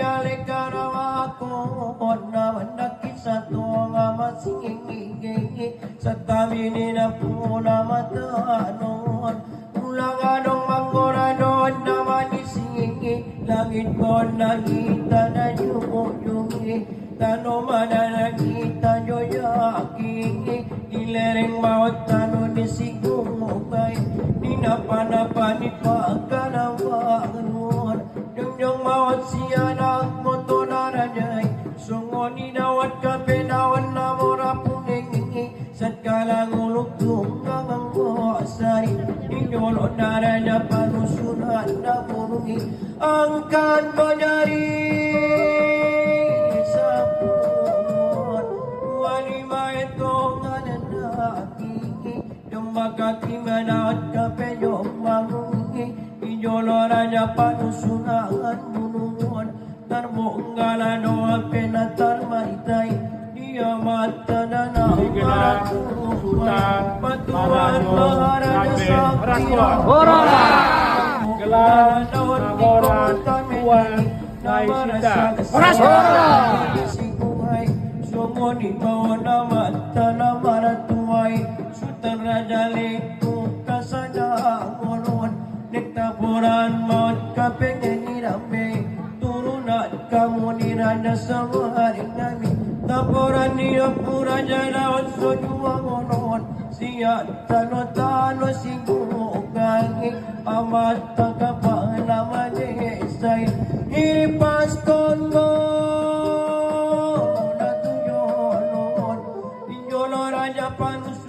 alikarawakon naman nakisa to nga masingingiging sa tamini na po na matanon ulang anong mangoranon naman isingi langit ko nakita na yuyungi tano mananakita nyo yakingi ilereng maot tano ni sigumukay ninapanapani pagkanawangon yung maot siya nagmoto na rajay sungon inawat ka penawan na mora pungingi sat kalangulog tungang wasay inyolo na raja panusunan na punungi ang kanto nyari sa puon walima itong ananaki yung magkatimanat ka penyong mangungi inyolo raja panusunan munungon tarmonggalano ang penatar maitay dia mata na patuan maharaja sakti gelar namoran tuan naisita sumoni bawana mata na maratuay sutan rajali kasada ngolon nektapuran maut kapengen irame turunan kamu niranda samaring nami tapuran niya pura jalawan sojua ngolon siya tano sigukangi amat tagapangalaman esay ipas kongo natuyonon inyolo raja panus